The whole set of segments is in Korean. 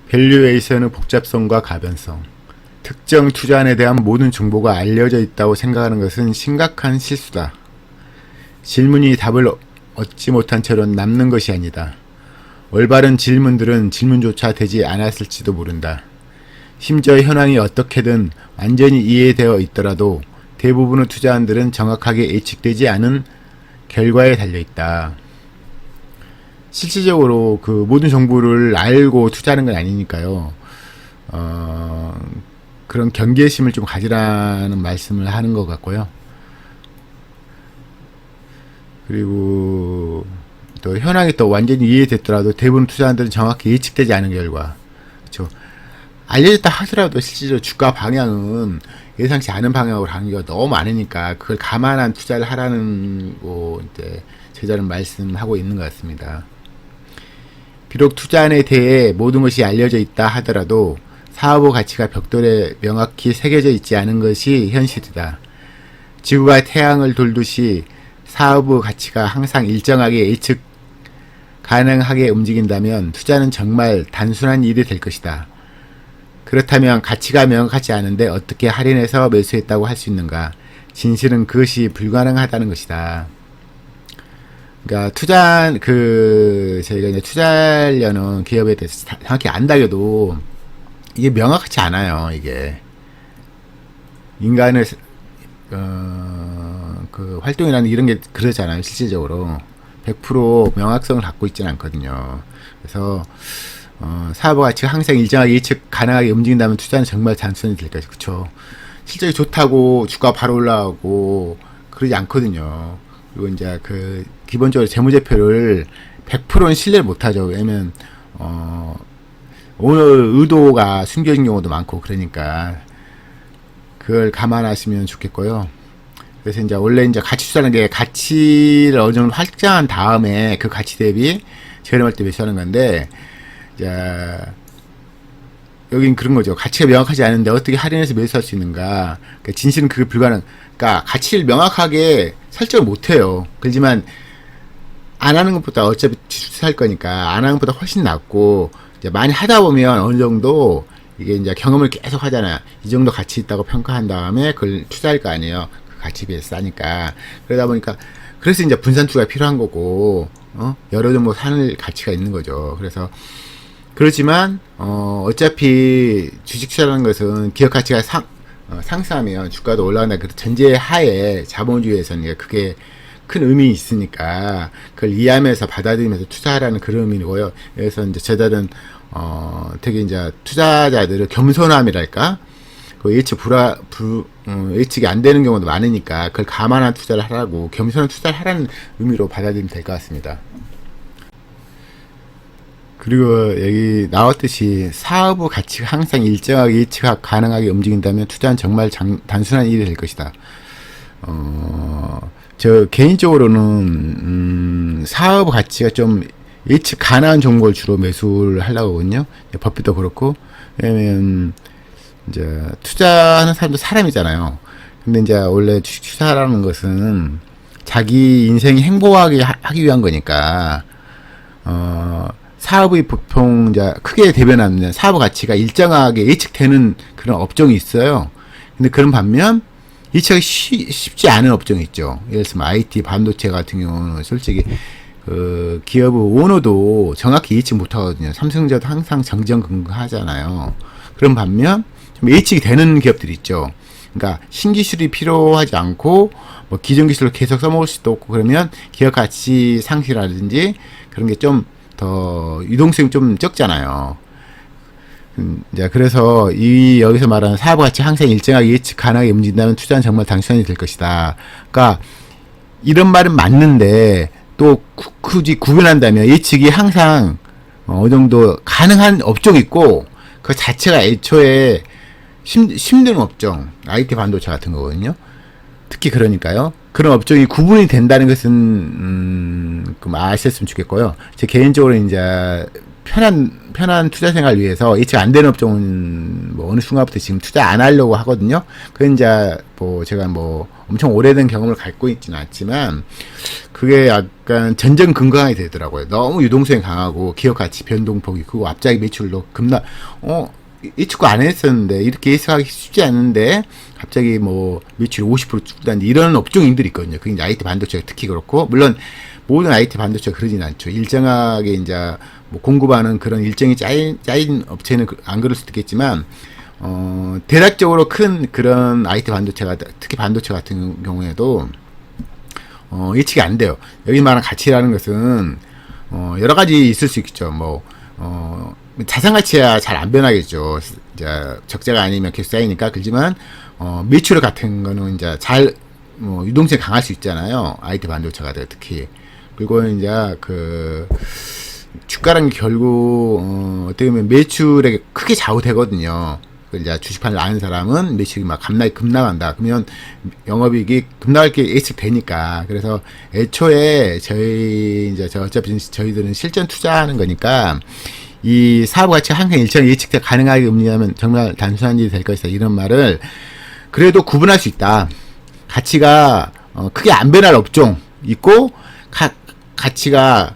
밸류에이션의 복잡성과 가변성. 특정 투자안에 대한 모든 정보가 알려져 있다고 생각하는 것은 심각한 실수다. 질문이 답을 얻지 못한 채로 남는 것이 아니다. 올바른 질문들은 질문조차 되지 않았을지도 모른다. 심지어 현황이 어떻게든 완전히 이해되어 있더라도 대부분의 투자안들은 정확하게 예측되지 않은 결과에 달려있다. 실질적으로 그 모든 정보를 알고 투자하는 건 아니니까요. 그런 경계심을 좀 가지라는 말씀을 하는 것 같고요. 그리고 또 현황이 또 완전히 이해됐더라도 대부분 투자자들은 정확히 예측되지 않은 결과, 그렇죠. 알려졌다 하더라도 실제로 주가 방향은 예상치 않은 방향으로 가는 경우가 너무 많으니까 그걸 감안한 투자를 하라는 이제 제자는 말씀하고 있는 것 같습니다. 비록 투자안에 대해 모든 것이 알려져 있다 하더라도 사업의 가치가 벽돌에 명확히 새겨져 있지 않은 것이 현실이다. 지구가 태양을 돌듯이 사업의 가치가 항상 일정하게 예측 가능하게 움직인다면 투자는 정말 단순한 일이 될 것이다. 그렇다면 가치가 명확하지 않은데 어떻게 할인해서 매수했다고 할 수 있는가? 진실은 그것이 불가능하다는 것이다. 그러니까 저희가 이제 투자하려는 기업에 대해서 정확히 안다해도 이게 명확하지 않아요. 이게 인간의 그 활동이라는 이런 게 그러잖아요. 실질적으로 100% 명확성을 갖고 있지는 않거든요. 그래서 사업의 가치가 항상 일정하게 예측 가능하게 움직인다면 투자는 정말 단순히 될 것이죠. 그쵸? 실적이 좋다고 주가 바로 올라가고 그러지 않거든요. 그리고 이제 그 기본적으로 재무제표를 100%는 신뢰를 못하죠. 왜냐면 오늘 의도가 숨겨진 경우도 많고 그러니까 그걸 감안하시면 좋겠고요. 그래서 이제 원래 이제 가치 투자라는 게 가치를 어느 정도 확장한 다음에 그 가치 대비 저렴할 때 매수하는 건데, 이제 여긴 그런 거죠. 가치가 명확하지 않은데 어떻게 할인해서 매수할 수 있는가? 그러니까 진실은 그게 불가능. 그러니까 가치를 명확하게 설정을 못해요. 그렇지만 안 하는 것보다 어차피 투자할 거니까 안 하는 것보다 훨씬 낫고, 이제 많이 하다 보면 어느 정도 이게 이제 경험을 계속 하잖아요. 이 정도 가치 있다고 평가한 다음에 그걸 투자할 거 아니에요. 그 가치 비해서 싸니까. 그러다 보니까 그래서 이제 분산 투자가 필요한 거고, 여러 종목 사는 가치가 있는 거죠. 그래서 그렇지만 어차피 주식 투자라는 것은 기업 가치가 상승하면 주가도 올라간다. 그 전제 하에 자본주의에서는 그게 큰 의미 있으니까 그걸 이해하면서 받아들이면서 투자하라는 그런 의미고요. 그래서 이제 저자들은 되게 이제 투자자들의 겸손함이랄까, 그 예측이 안 되는 경우도 많으니까 그걸 감안한 투자를 하라고, 겸손한 투자를 하라는 의미로 받아들이면 될 것 같습니다. 그리고 여기 나왔듯이 사업의 가치가 항상 일정하게 예측 가능하게 움직인다면 투자는 정말 단순한 일이 될 것이다. 저 개인적으로는 사업의 가치가 좀 예측 가능한 종목을 주로 매수를 하려고 하거든요. 버핏도 그렇고. 왜냐면 이제 투자하는 사람도 사람이잖아요. 근데 이제 원래 주식 투자라는 것은 자기 인생이 행복하게 하기 위한 거니까 사업의 보통 이제 크게 대변하는 사업의 가치가 일정하게 예측되는 그런 업종이 있어요. 근데 그런 반면 예측이 쉽지 않은 업종이 있죠. 예를 들면 IT, 반도체 같은 경우는 솔직히 그 기업의 오너도 정확히 예측 못하거든요. 삼성전자도 항상 정정긍긍하잖아요. 그런 반면 좀 예측이 되는 기업들이 있죠. 그러니까 신기술이 필요하지 않고 뭐 기존 기술을 계속 써먹을 수도 없고, 그러면 기업 가치 상실이라든지 그런 게 좀 더 유동성이 좀 적잖아요. 이제 그래서 여기서 말하는 사업 가치 항상 일정하게 예측 가능하게 움직인다면 투자는 정말 단순히 될 것이다. 그러니까 이런 말은 맞는데 또 굳이 구분한다면 예측이 항상 어느 정도 가능한 업종이 있고 그 자체가 애초에 힘든 업종, IT 반도체 같은 거거든요. 특히 그러니까요. 그런 업종이 구분이 된다는 것은 좀 아셨으면 좋겠고요. 제 개인적으로 이제 편한 투자 생활을 위해서 예측 안 되는 업종은 뭐 어느 순간부터 지금 투자 안 하려고 하거든요. 그 이제 뭐 제가 뭐 엄청 오래된 경험을 갖고 있지는 않지만 그게 약간 전전 근거가 되더라고요. 너무 유동성이 강하고 기업 가치 변동폭이 크고 앞자기 매출도 예측 안 했었는데 이렇게 예측하기 쉽지 않은데 갑자기 뭐 매출이 50% 줄다는데 이런 업종인들이 있거든요. 그게 이제 IT 반도체가 특히 그렇고 물론 모든 IT 반도체가 그러진 않죠. 일정하게 이제 뭐 공급하는 그런 일정이 짜인 업체는 안 그럴 수도 있겠지만 대략적으로 큰 그런 IT 반도체가 특히 반도체 같은 경우에도 예측이 안 돼요. 여기 말하는 가치라는 것은 여러 가지 있을 수 있겠죠. 뭐 자산 가치야 잘 안 변하겠죠. 이제 적자가 아니면 계속 쌓이니까. 그렇지만 매출 같은 거는 이제 뭐 유동성이 강할 수 있잖아요. IT 반도체가 특히. 그리고 이제 주가라는 게 결국 어떻게 보면 매출에 크게 좌우되거든요. 이제 주식판을 아는 사람은 매출이 막 급락한다. 그러면 영업이익이 급락할 게 예측되니까. 그래서 애초에 어차피 저희들은 실전 투자하는 거니까 이 사업 가치가 항상 일정 예측돼 가능하게 음리하면 정말 단순한 일이 될 것이다. 이런 말을 그래도 구분할 수 있다. 가치가 크게 안 변할 업종 있고 가치가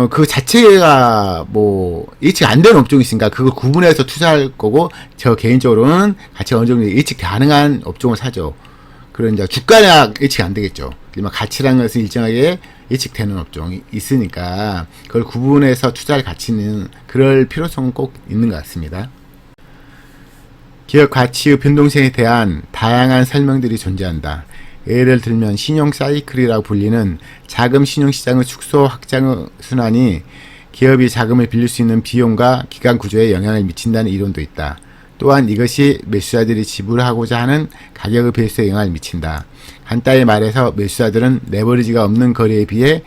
그 자체가 뭐 예측 안 되는 업종이 있으니까 그걸 구분해서 투자할 거고 저 개인적으로는 가치가 어느 정도 예측 가능한 업종을 사죠. 그런 이제 주가가 예측 안 되겠죠. 하지만 가치라는 것은 일정하게 예측되는 업종이 있으니까 그걸 구분해서 투자할 가치는 그럴 필요성은 꼭 있는 것 같습니다. 기업 가치의 변동성에 대한 다양한 설명들이 존재한다. 예를 들면 신용 사이클이라고 불리는 자금 신용 시장의 축소 확장 순환이 기업이 자금을 빌릴 수 있는 비용과 기간 구조에 영향을 미친다는 이론도 있다. 또한 이것이 매수자들이 지불하고자 하는 가격의 배수에 영향을 미친다. 간단히 말해서 매수자들은 레버리지가 없는 거래에 비해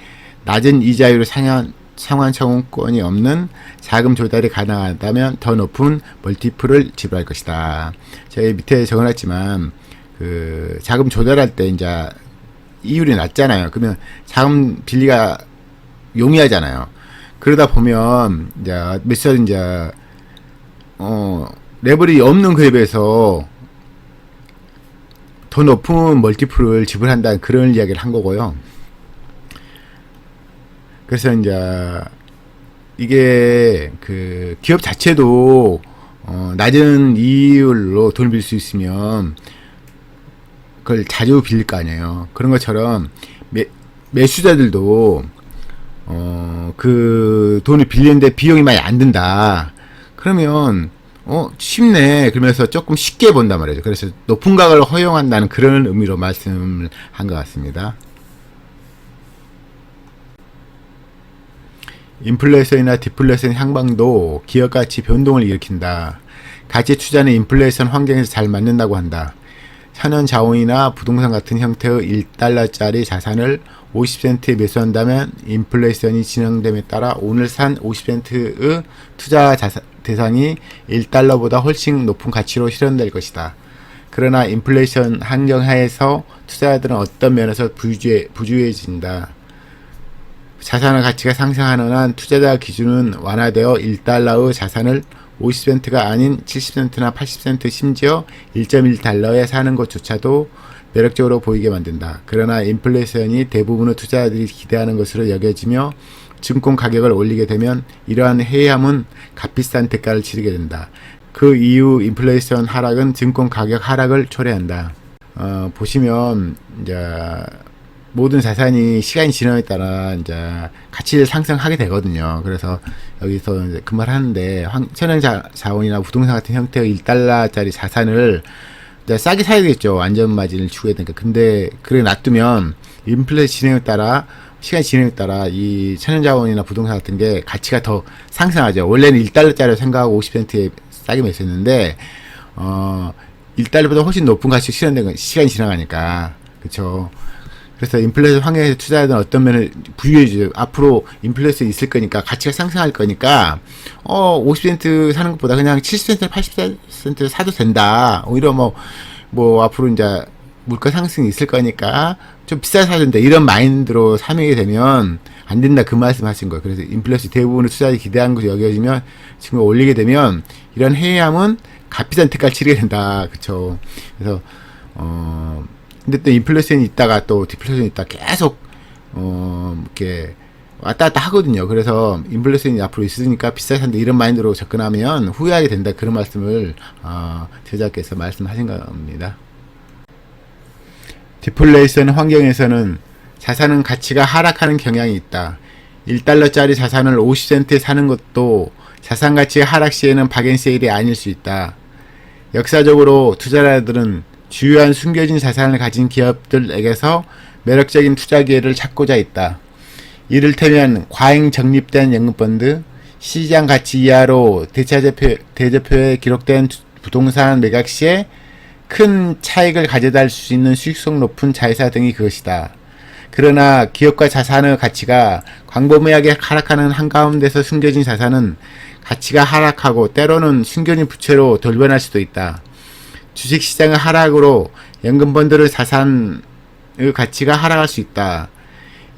낮은 이자율의 상환 청구권이 없는 자금 조달이 가능하다면 더 높은 멀티플을 지불할 것이다. 제가 밑에 적어놨지만 자금 조달할 때 이제 이율이 낮잖아요. 그러면 자금 빌리가 용이하잖아요. 그러다 보면 이제 매수자들 이제 레버리 없는 거에 비해서 더 높은 멀티플을 지불한다는 그런 이야기를 한 거고요. 그래서 이제 이게 기업 자체도 낮은 이율로 돈을 빌릴 수 있으면 그걸 자주 빌릴 거 아니에요. 그런 것처럼 매수자들도 그 돈을 빌리는데 비용이 많이 안 든다. 그러면 쉽네. 그러면서 조금 쉽게 본단 말이죠. 그래서 높은 가격을 허용한다는 그런 의미로 말씀을 한 것 같습니다. 인플레이션이나 디플레이션 향방도 기업 가치 변동을 일으킨다. 가치 투자는 인플레이션 환경에서 잘 맞는다고 한다. 천연 자원이나 부동산 같은 형태의 1달러짜리 자산을 50센트에 매수한다면 인플레이션이 진행됨에 따라 오늘 산 50센트의 투자 대상이 1달러보다 훨씬 높은 가치로 실현될 것이다. 그러나 인플레이션 환경 하에서 투자자들은 어떤 면에서 부주의해진다. 자산의 가치가 상승하는 한 투자자 기준은 완화되어 1달러의 자산을 50센트가 아닌 70센트나 80센트 심지어 1.1달러에 사는 것조차도 매력적으로 보이게 만든다. 그러나 인플레이션이 대부분의 투자자들이 기대하는 것으로 여겨지며 증권 가격을 올리게 되면 이러한 해이함은 값비싼 대가를 치르게 된다. 그 이후 인플레이션 하락은 증권 가격 하락을 초래한다. 보시면 이제 모든 자산이 시간이 지남에 따라 이제 가치를 상승하게 되거든요. 그래서 여기서 이제 그 말 하는데 천연 자원이나 부동산 같은 형태의 1달러짜리 자산을 이제 싸게 사야 되겠죠. 안전 마진을 추구해야 되니까. 근데 그래 놔두면 인플레이션 진행에 따라 시간 진행에 따라 이 천연 자원이나 부동산 같은 게 가치가 더 상승하죠. 원래는 1달러짜리 생각하고 50센트에 싸게 매수했는데 1달러보다 훨씬 높은 가치가 실현된 건 시간이 지나가니까. 그렇죠. 그래서 인플레이션 환경에서 투자자들은 어떤 면을 부유해지죠. 앞으로 인플레이션이 있을 거니까 가치가 상승할 거니까 50센트 사는 것보다 그냥 70센트, 80센트 사도 된다. 오히려 뭐 앞으로 이제 물가 상승이 있을 거니까 좀 비싸게 사야 된다. 이런 마인드로 사게 되면 안 된다 그 말씀하신 거예요. 그래서 인플레이션 대부분의 투자자들이 기대한 것이 여겨지면 지금 올리게 되면 이런 해외함은 값비싼 대가를 치르게 된다. 그쵸? 그래서 근데 또 인플레이션이 있다가 또 디플레이션이 있다 계속 이렇게 왔다 갔다 하거든요. 그래서 인플레이션이 앞으로 있으니까 비싸게 산다 이런 마인드로 접근하면 후회하게 된다. 그런 말씀을 제자께서 말씀하신 겁니다. 디플레이션 환경에서는 자산은 가치가 하락하는 경향이 있다. 1달러짜리 자산을 50센트에 사는 것도 자산 가치의 하락 시에는 박앤세일이 아닐 수 있다. 역사적으로 투자자들은 주요한 숨겨진 자산을 가진 기업들에게서 매력적인 투자 기회를 찾고자 했다. 이를테면 과잉 적립된 연금펀드, 시장 가치 이하로 대제표에 기록된 부동산 매각 시에 큰 차익을 가져다 줄 수 있는 수익성 높은 자회사 등이 그것이다. 그러나 기업과 자산의 가치가 광범위하게 하락하는 한가운데서 숨겨진 자산은 가치가 하락하고 때로는 숨겨진 부채로 돌변할 수도 있다. 주식시장의 하락으로 연금펀드의 자산의 가치가 하락할 수 있다.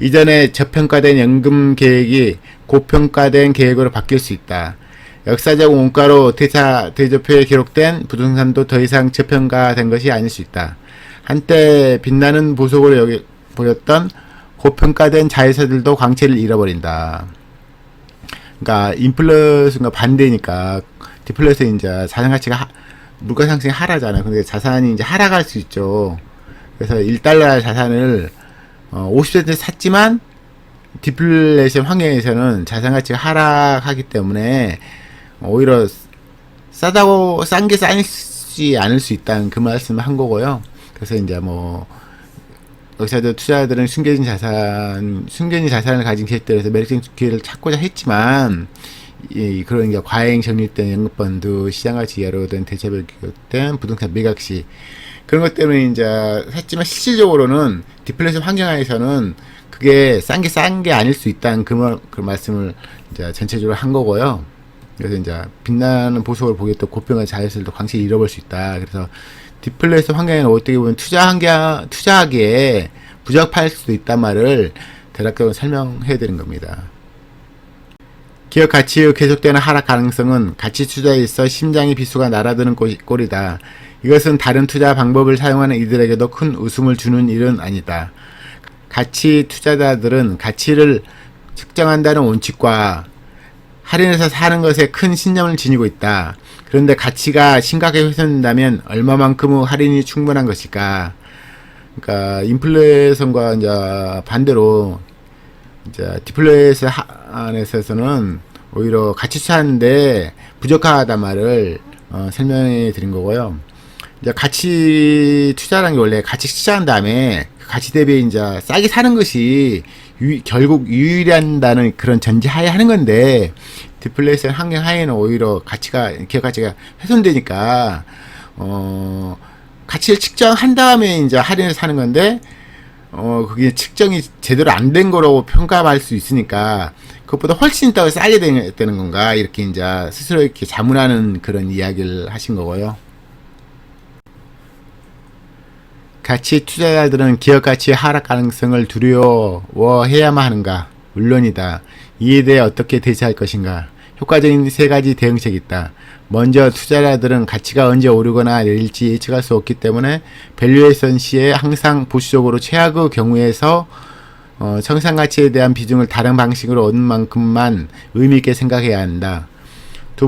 이전에 저평가된 연금 계획이 고평가된 계획으로 바뀔 수 있다. 역사적 원가로 대조표에 기록된 부동산도 더 이상 저평가된 것이 아닐 수 있다. 한때 빛나는 보석으로 보였던 고평가된 자회사들도 광채를 잃어버린다. 그러니까 인플레이션과 반대니까 디플레이션이 이제 자산 가치가 물가 상승이 하락하잖아요. 근데 자산이 이제 하락할 수 있죠. 그래서 1달러 자산을 50센트 샀지만 디플레이션 환경에서는 자산 가치가 하락하기 때문에 오히려 싼 게 싸지 않을 수 있다는 그 말씀을 한 거고요. 그래서 이제 여기서도 투자자들은 숨겨진 자산을 가진 기업들에서 매력적인 기회를 찾고자 했지만, 그런 이제 과잉 적립된 연금펀드, 시장가치 이하로 된 대체별 기업된 부동산 매각 시, 그런 것 때문에 이제 했지만 실질적으로는 디플레이션 환경하에서는 그게 싼 게 아닐 수 있다는 그 말씀을 이제 전체적으로 한 거고요. 그래서 이제 빛나는 보석을 보겠던 고평가된 자회사들도 광채를 잃어버릴 수 있다. 그래서 디플레이션 환경에는 어떻게 보면 투자하기에 부적합할 수도 있단 말을 대략적으로 설명해 드린 겁니다. 기업 가치의 계속되는 하락 가능성은 가치 투자에 있어 심장의 비수가 날아드는 꼴이다. 이것은 다른 투자 방법을 사용하는 이들에게도 큰 웃음을 주는 일은 아니다. 가치 투자자들은 가치를 측정한다는 원칙과 할인해서 사는 것에 큰 신념을 지니고 있다. 그런데 가치가 심각하게 훼손된다면 얼마만큼의 할인이 충분한 것일까? 그러니까 인플레이션과 이제 반대로 이제 디플레이션 안에서는 오히려 가치 투자하는데 부족하단 말을 설명해 드린 거고요. 이제 가치 투자라는 게 원래 가치 투자한 다음에 그 가치 대비 이제 싸게 사는 것이 결국 유일한다는 그런 전제하에 하는 건데, 디플레이션 환경 하에는 오히려 기업 가치가 훼손되니까, 가치를 측정한 다음에 이제 할인을 사는 건데, 그게 측정이 제대로 안 된 거라고 평가할 수 있으니까, 그것보다 훨씬 더 싸게 되는 건가, 이렇게 이제 스스로 이렇게 자문하는 그런 이야기를 하신 거고요. 가치 투자자들은 기업 가치의 하락 가능성을 두려워해야만 하는가? 물론이다. 이에 대해 어떻게 대처할 것인가? 효과적인 세 가지 대응책이 있다. 먼저 투자자들은 가치가 언제 오르거나 내릴지 예측할 수 없기 때문에 밸류에이션 시에 항상 보수적으로 최악의 경우에서 청산 가치에 대한 비중을 다른 방식으로 얻는 만큼만 의미있게 생각해야 한다. 두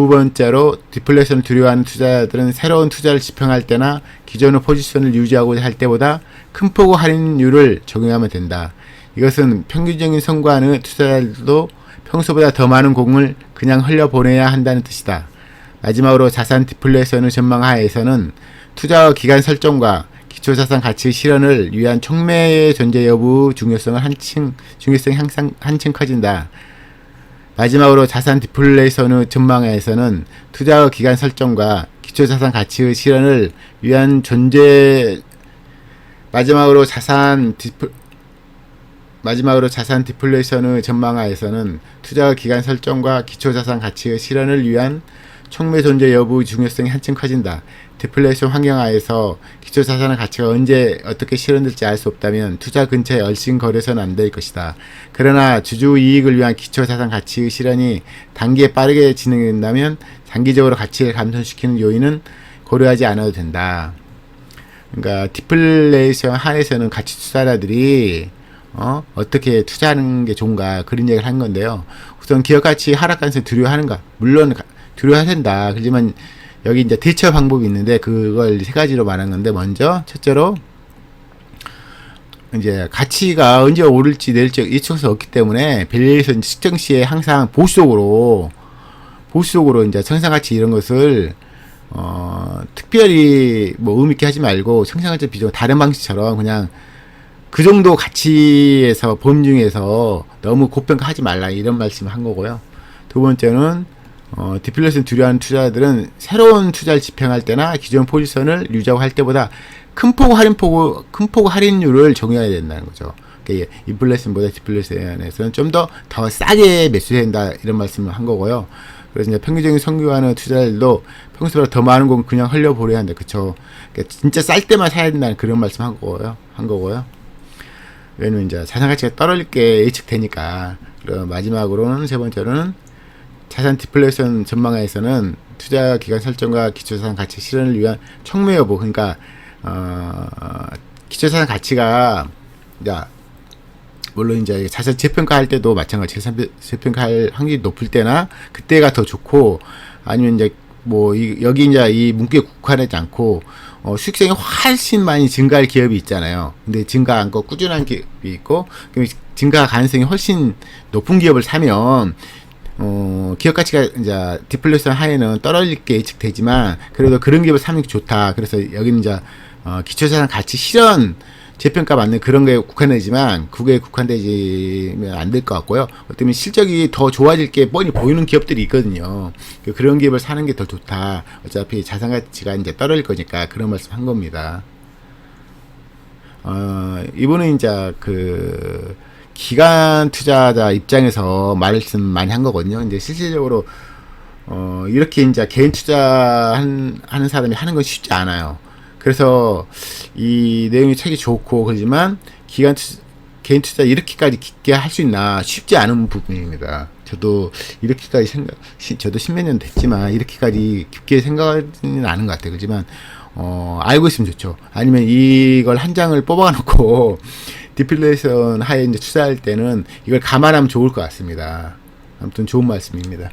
번째로 디플레이션을 두려워하는 투자자들은 새로운 투자를 집행할 때나 기존의 포지션을 유지하고자 할 때보다 큰 폭의 할인율을 적용하면 된다. 이것은 평균적인 성과의 투자자들도 평소보다 더 많은 공을 그냥 흘려보내야 한다는 뜻이다. 마지막으로 자산 디플레이션의 전망하에서는 투자 기간 설정과 기초자산 가치 실현을 위한 촉매의 존재 여부 중요성이 한층 커진다. 마지막으로 자산 디플레이션의 전망에서는 투자 기간 설정과 기초자산 가치의 실현을 위한 마지막으로 자산 디플레이션의 전망하에서는 투자 기간 설정과 기초자산 가치의 실현을 위한 촉매 존재 여부 중요성이 한층 커진다. 디플레이션 환경 하에서 기초자산의 가치가 언제 어떻게 실현될지 알 수 없다면 투자 근처에 얼씬 거려서는 안 될 것이다. 그러나 주주 이익을 위한 기초자산 가치 실현이 단기에 빠르게 진행된다면 장기적으로 가치를 감소시키는 요인은 고려하지 않아도 된다. 그러니까 디플레이션 하에서는 가치 투자자들이 어떻게 투자하는 게 좋은가 그런 얘기를 한 건데요. 우선 기업 가치 하락 가능성을 두려워하는가? 물론 두려워해야 된다. 그렇지만 여기 이제 대처 방법이 있는데 그걸 세 가지로 말한 건데, 먼저 첫째로 이제 가치가 언제 오를지 내릴지 예측할 수 없기 때문에 밸류에이션 측정 시에 항상 보수적으로 이제 청산가치 이런 것을 특별히 뭐 의미 있게 하지 말고 청산가치 비중 다른 방식처럼 그냥 그 정도 가치에서 범중에서 너무 고평가하지 말라 이런 말씀을 한 거고요. 두 번째는 디플레이션 두려워하는 투자자들은 새로운 투자를 집행할 때나 기존 포지션을 유지하고 할 때보다 큰 폭 할인율을 적용해야 된다는 거죠. 그러니까 인플레이션보다 디플레이션에서는 좀 더 싸게 매수해야 된다 이런 말씀을 한 거고요. 그래서 이제 평균적인 선교하는 투자자들도 평소보다 더 많은 건 그냥 흘려버려야 한다. 그쵸? 그러니까 진짜 쌀 때만 사야 된다는 그런 말씀 한 거고요. 왜냐면 이제 자산 가치가 떨어질 게 예측되니까. 그리고 마지막으로는 세 번째로는 자산 디플레이션 전망하에서는 투자 기간 설정과 기초자산 가치 실현을 위한 청매 여부, 그러니까 기초자산 가치가 물론 이제 자산 재평가할 때도 마찬가지, 자산 재평가할 확률이 높을 때나 그때가 더 좋고, 아니면 이제 뭐 여기 이제 이 문구에 국한하지 않고 수익성이 훨씬 많이 증가할 기업이 있잖아요. 근데 증가 않고 꾸준한 기업이 있고, 증가 가능성이 훨씬 높은 기업을 사면 기업 가치가 이제 디플레이션 하에는 떨어질 게 예측되지만 그래도 그런 기업을 사는 게 좋다. 그래서 여기는 이제 기초자산 가치 실현 재평가 맞는 그런 거에 국한되지만 그거에 국한되지면 안 될 것 같고요. 어쩌면 실적이 더 좋아질 게 뻔히 보이는 기업들이 있거든요. 그런 기업을 사는 게 더 좋다. 어차피 자산 가치가 이제 떨어질 거니까 그런 말씀 한 겁니다. 이분은 이제 기관 투자자 입장에서 말씀 많이 한 거거든요. 이제 실질적으로 이렇게 이제 개인 투자하는 사람이 하는 건 쉽지 않아요. 그래서 이 내용이 책이 좋고 그러지만 개인 투자 이렇게까지 깊게 할 수 있나 쉽지 않은 부분입니다. 저도 이렇게까지 저도 십몇 년 됐지만 이렇게까지 깊게 생각하지는 않은 것 같아요. 그렇지만 알고 있으면 좋죠. 아니면 이걸 한 장을 뽑아 놓고 디플레이션 하에 이제 투자할 때는 이걸 감안하면 좋을 것 같습니다. 아무튼 좋은 말씀입니다.